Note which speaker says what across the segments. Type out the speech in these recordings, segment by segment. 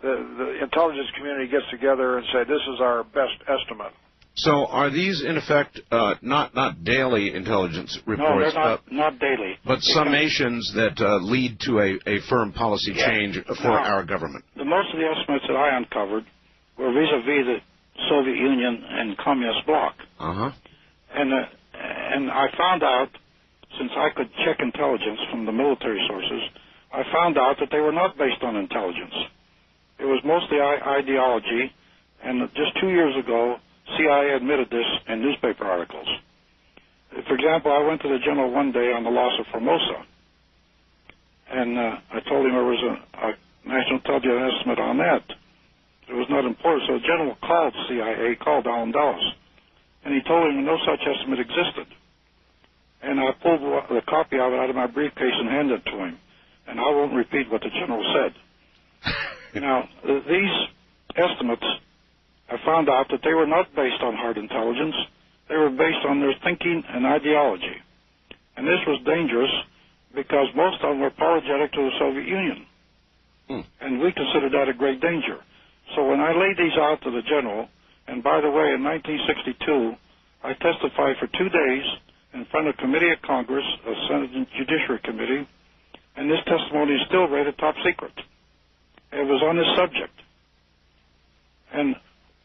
Speaker 1: the intelligence community gets together and say, this is our best estimate.
Speaker 2: So are these, in effect, not daily intelligence reports?
Speaker 3: No, they're not daily.
Speaker 2: But summations that lead to a firm policy change for our government?
Speaker 3: Most of the estimates that I uncovered were vis-a-vis the Soviet Union and Communist bloc.
Speaker 2: Uh-huh.
Speaker 3: And I found out, since I could check intelligence from the military sources, I found out that they were not based on intelligence. It was mostly ideology, and just 2 years ago, CIA admitted this in newspaper articles. For example, I went to the general one day on the loss of Formosa, and I told him there was a national intelligence estimate on that. It was not important, so the general called CIA, called Allen Dulles, and he told him no such estimate existed. And I pulled the copy of it out of my briefcase and handed it to him. And I won't repeat what the general said. Now, these estimates, I found out that they were not based on hard intelligence. They were based on their thinking and ideology. And this was dangerous because most of them were apologetic to the Soviet Union. And we considered that a great danger. So when I laid these out to the general, and by the way, in 1962, I testified for 2 days in front of a committee of Congress, a Senate Judiciary Committee, and this testimony is still rated top secret. It was on this subject.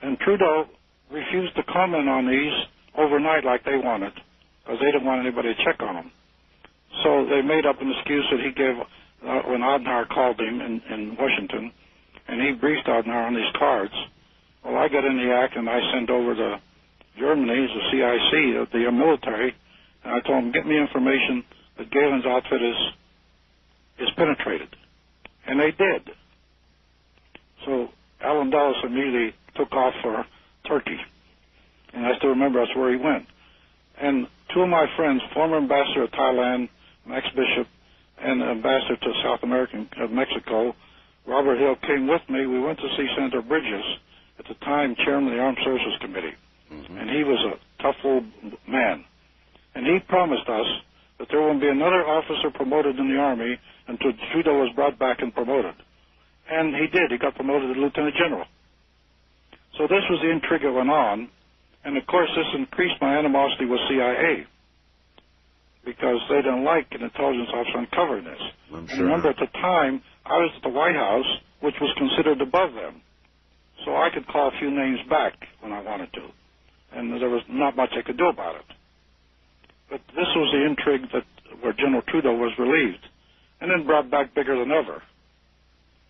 Speaker 3: And Trudeau refused to comment on these overnight like they wanted, because they didn't want anybody to check on them. So they made up an excuse that he gave when Adenauer called him in Washington, and he briefed Adenauer on these cards. Well, I got in the act, and I sent over to Germany, the CIC, the military, and I told them, get me information that Galen's outfit is penetrated. And they did. So Allen Dulles immediately took off for Turkey. And I still remember that's where he went. And two of my friends, former ambassador of Thailand, Max Bishop, and ambassador to South America, Mexico, Robert Hill, came with me. We went to see Senator Bridges, at the time chairman of the Armed Services Committee. And he was a tough old man. And he promised us that there wouldn't be another officer promoted in the Army until Trudeau was brought back and promoted. And he did. He got promoted to lieutenant general. So this was the intrigue that went on. And, of course, this increased my animosity with CIA because they didn't like an intelligence officer uncovering this.
Speaker 2: I'm
Speaker 3: sure. And remember, at the time, I was at the White House, which was considered above them. So I could call a few names back when I wanted to. And there was not much I could do about it. But this was the intrigue where General Trudeau was relieved, and then brought back bigger than ever.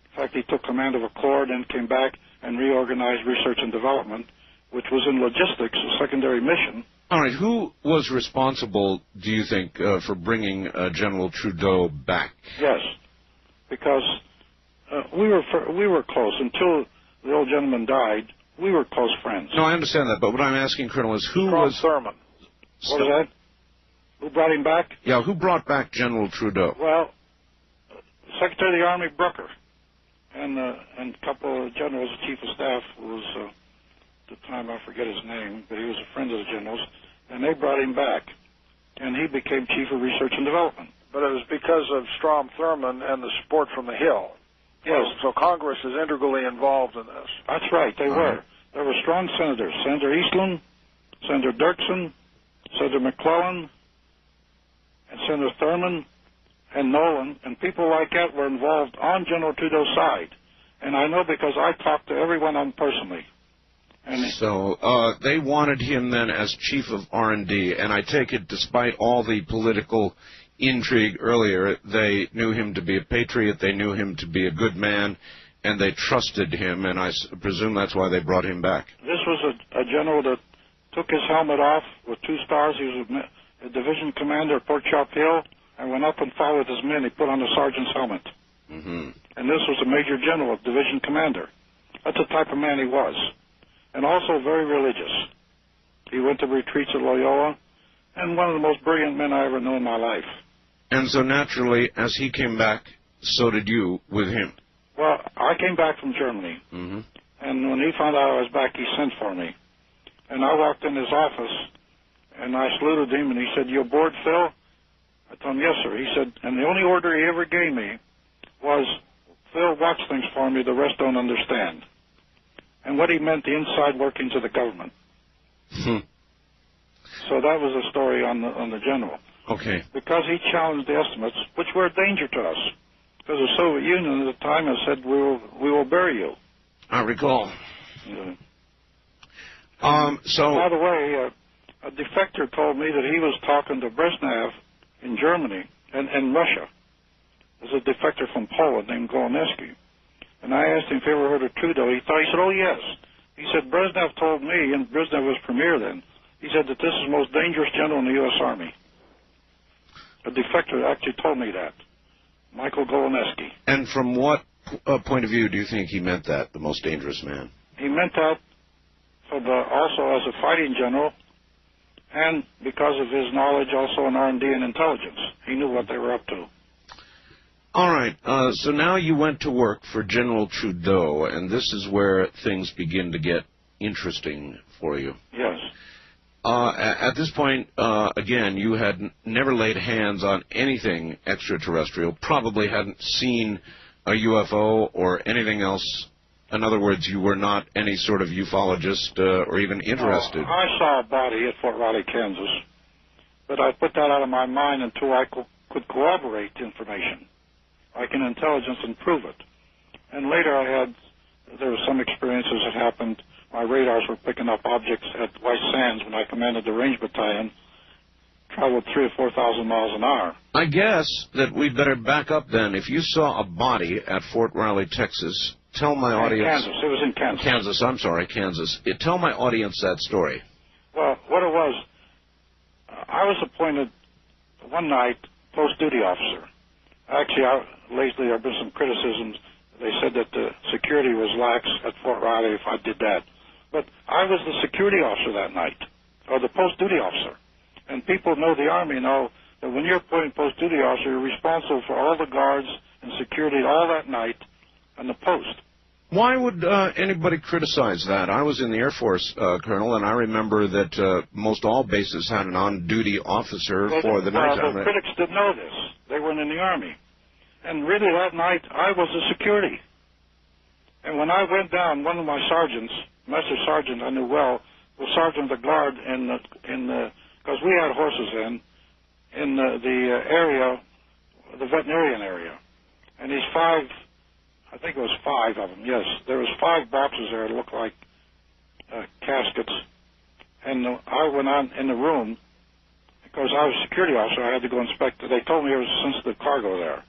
Speaker 3: In fact, he took command of a corps, then came back and reorganized research and development, which was in logistics, a secondary mission.
Speaker 2: All right, who was responsible, do you think, for bringing General Trudeau back?
Speaker 3: Yes, because we were close. Until the old gentleman died, we were close friends.
Speaker 2: No, I understand that, but what I'm asking, Colonel, is who
Speaker 1: Strom
Speaker 2: was...
Speaker 1: Thurmond.
Speaker 3: What was that? Who brought him back?
Speaker 2: Yeah, who brought back General Trudeau?
Speaker 3: Well, Secretary of the Army Brooker and a couple of generals, the chief of staff was, at the time I forget his name, but he was a friend of the generals, and they brought him back, and he became chief of research and development.
Speaker 1: But it was because of Strom Thurmond and the support from the Hill.
Speaker 3: Yes.
Speaker 1: So Congress is integrally involved in this.
Speaker 3: That's right, they were. There were strong senators, Senator Eastland, Senator Dirksen, Senator McClellan, and Senator Thurmond, and Nolan, and people like that were involved on General Trudeau's side. And I know because I talked to every one of them personally. And
Speaker 2: so they wanted him then as chief of R&D, and I take it despite all the political intrigue earlier, they knew him to be a patriot, they knew him to be a good man, and they trusted him, and I presume that's why they brought him back.
Speaker 3: This was a general that took his helmet off with 2 stars. He was a division commander at Port Chop Hill, and went up and fought with his men. He put on the sergeant's helmet. And this was a major general, a division commander. That's the type of man he was. And also very religious. He went to retreats at Loyola, and one of the most brilliant men I ever knew in my life.
Speaker 2: And so naturally, as he came back, so did you with him.
Speaker 3: Well, I came back from Germany, and when he found out I was back, he sent for me. And I walked in his office, and I saluted him, and he said, "You aboard, Phil?" I told him, "Yes, sir." He said, and the only order he ever gave me was, Phil, watch things for me. The rest don't understand. And what he meant, the inside workings of the government. So that was the story on the general.
Speaker 2: Okay.
Speaker 3: Because he challenged the estimates, which were a danger to us. Because the Soviet Union at the time has said, we will bury you.
Speaker 2: I recall.
Speaker 3: Yeah.
Speaker 2: So,
Speaker 3: by the way, a defector told me that he was talking to Brezhnev in Germany and in Russia. There's a defector from Poland named Goloneski. And I asked him if he ever heard of Trudeau. He said, oh, yes. He said, Brezhnev told me, and Brezhnev was premier then, he said that this is the most dangerous general in the U.S. Army. A defector actually told me that. Michael Goloneski.
Speaker 2: And from what point of view do you think he meant that, the most dangerous man?
Speaker 3: He meant that also as a fighting general, and because of his knowledge also in R&D and intelligence. He knew what they were up to.
Speaker 2: All right. So now you went to work for General Trudeau, and this is where things begin to get interesting for you.
Speaker 3: Yes.
Speaker 2: At this point, again, you had never laid hands on anything extraterrestrial, probably hadn't seen a UFO or anything else. In other words, you were not any sort of ufologist or even interested.
Speaker 3: I saw a body at Fort Riley, Kansas, but I put that out of my mind until I could corroborate the information, like in intelligence, and prove it. And later there were some experiences that happened. My radars were picking up objects at White Sands when I commanded the range battalion, traveled 3,000 or 4,000 miles an hour.
Speaker 2: I guess that we'd better back up then. If you saw a body at Fort Riley, Texas, tell my audience...
Speaker 3: Kansas. It was in Kansas.
Speaker 2: Kansas, I'm sorry, Kansas. Tell my audience that story.
Speaker 3: Well, what it was, I was appointed one night post-duty officer. Actually, lately there have been some criticisms. They said that the security was lax at Fort Riley if I did that. But I was the security officer that night, or the post-duty officer. And people know the Army know that when you're appointed post-duty officer, you're responsible for all the guards and security all that night on the post.
Speaker 2: Why would anybody criticize that? I was in the Air Force, Colonel, and I remember that most all bases had an on-duty officer for the night.
Speaker 3: Well, the critics didn't know this. They weren't in the Army. And really that night, I was the security. And when I went down, one of my sergeants, Master Sergeant I knew well, was Sergeant of the Guard because we had horses in the area, the veterinarian area. And these I think it was 5 of them, yes. There was 5 boxes there that looked like caskets. And I went on in the room, because I was a security officer, I had to go inspect it. They told me it was sensitive cargo there.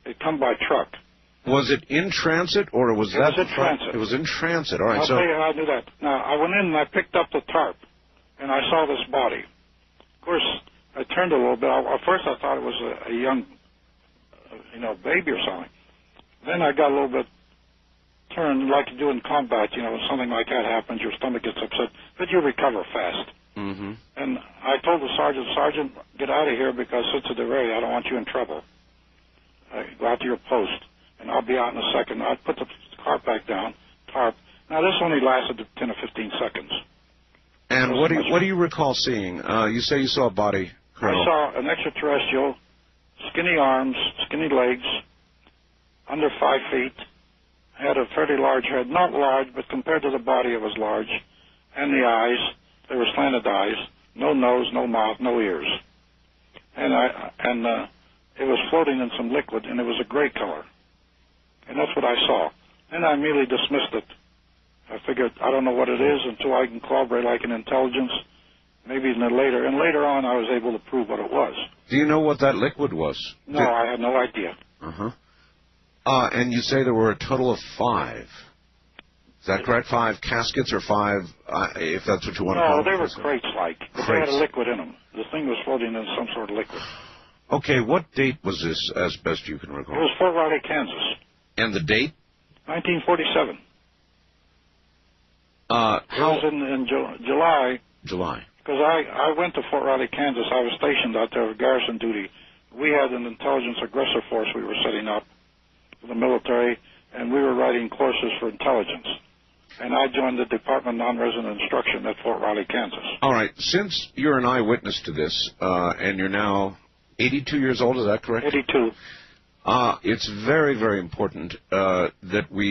Speaker 3: It'd come by truck.
Speaker 2: Was it in transit, or was
Speaker 3: that... It was in transit.
Speaker 2: It was in transit, all right.
Speaker 3: I'll tell you how I knew that. Now, I went in and I picked up the tarp, and I saw this body. Of course, I turned a little bit. At first I thought it was a young, baby or something. Then I got a little bit turned, like you do in combat, when something like that happens, your stomach gets upset, but you recover fast.
Speaker 2: Mm-hmm.
Speaker 3: And I told the Sergeant, get out of here because it's a area. I don't want you in trouble. Go out to your post, and I'll be out in a second. I put the tarp back down. Now, this only lasted 10 or 15 seconds.
Speaker 2: And what do you recall seeing? You say you saw a body, Colonel.
Speaker 3: I saw an extraterrestrial, skinny arms, skinny legs, under 5 feet, had a fairly large head. Not large, but compared to the body, it was large. And the eyes, they were slanted eyes. No nose, no mouth, no ears. And it was floating in some liquid, and it was a gray color. And that's what I saw. And I immediately dismissed it. I figured, I don't know what it is until I can corroborate like an intelligence, maybe later. And later on, I was able to prove what it was.
Speaker 2: Do you know what that liquid was?
Speaker 3: No, I had no idea.
Speaker 2: Uh-huh. And you say there were a total of 5. Is that correct? 5 caskets or 5, if that's what you want to call them?
Speaker 3: No, they were crates-like. But they had a liquid in them. The thing was floating in some sort of liquid. Okay,
Speaker 2: what date was this, as best you can recall?
Speaker 3: It was Fort Riley, Kansas.
Speaker 2: And the date?
Speaker 3: 1947. It was in July.
Speaker 2: July.
Speaker 3: Because I went to Fort Riley, Kansas. I was stationed out there with garrison duty. We had an intelligence aggressor force we were setting up for the military, and we were writing courses for intelligence. And I joined the Department of Non-Resident Instruction at Fort Riley, Kansas.
Speaker 2: All right. Since you're an eyewitness to this, and you're now 82 years old, is that correct?
Speaker 3: 82.
Speaker 2: It's very, very important that we